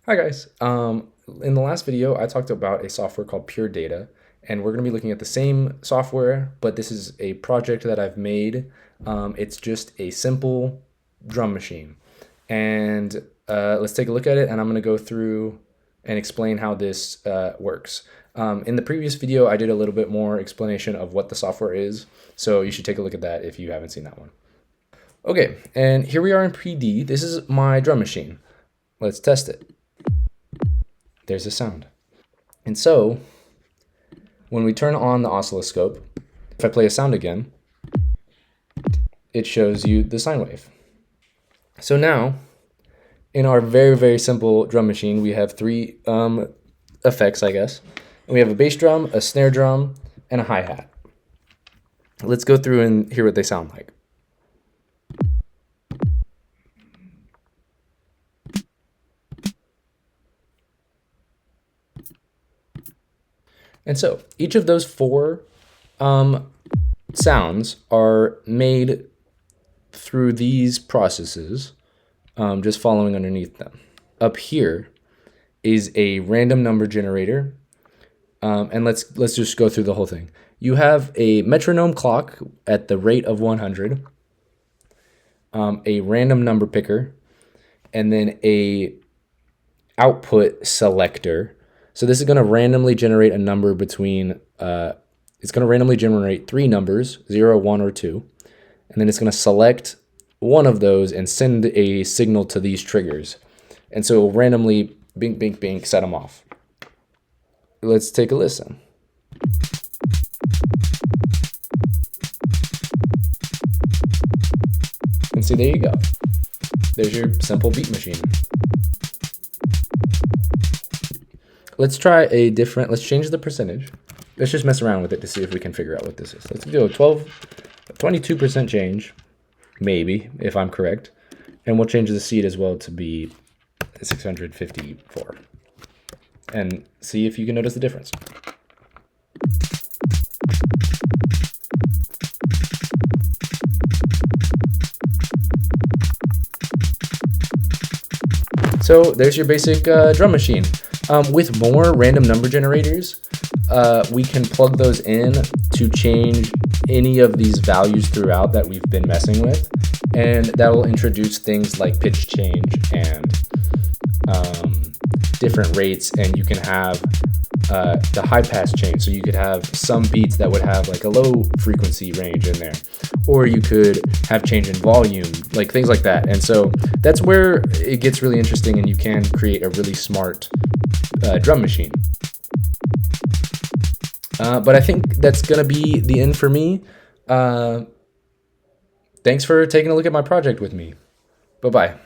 Hi guys. In the last video, I talked about a software called Pure Data, and we're going to be looking at the same software, but this is a project that I've made. It's just a simple drum machine. And let's take a look at it, and I'm going to go through and explain how this works. In the previous video, I did a little bit more explanation of what the software is, so you should take a look at that if you haven't seen that one. Okay, and here we are in PD. This is my drum machine. Let's test it. There's a sound. And so when we turn on the oscilloscope, if I play a sound again, it shows you the sine wave. So now in our very, very simple drum machine, we have three effects, I guess. And we have a bass drum, a snare drum, and a hi-hat. Let's go through and hear what they sound like. And so each of those four sounds are made through these processes, just following underneath them. Up here is a random number generator. And let's just go through the whole thing. You have a metronome clock at the rate of 100, a random number picker, and then a output selector. So this is going to randomly generate a number between, it's going to randomly generate three numbers, 0, 1, or 2. And then it's going to select one of those and send a signal to these triggers. And so it will randomly, bink, bink, bink, set them off. Let's take a listen. And see, there you go. There's your simple beat machine. Let's try a different, let's change the percentage. Let's just mess around with it to see if we can figure out what this is. Let's do a 22% change, maybe, if I'm correct. And we'll change the seed as well to be 654. And see if you can notice the difference. So there's your basic drum machine. With more random number generators, we can plug those in to change any of these values throughout that we've been messing with. And that will introduce things like pitch change and different rates. And you can have the high pass change. So you could have some beats that would have like a low frequency range in there. Or you could have change in volume, like things like that. And so that's where it gets really interesting, and you can create a really smart drum machine. But I think that's going to be the end for me. Thanks for taking a look at my project with me. Bye-bye.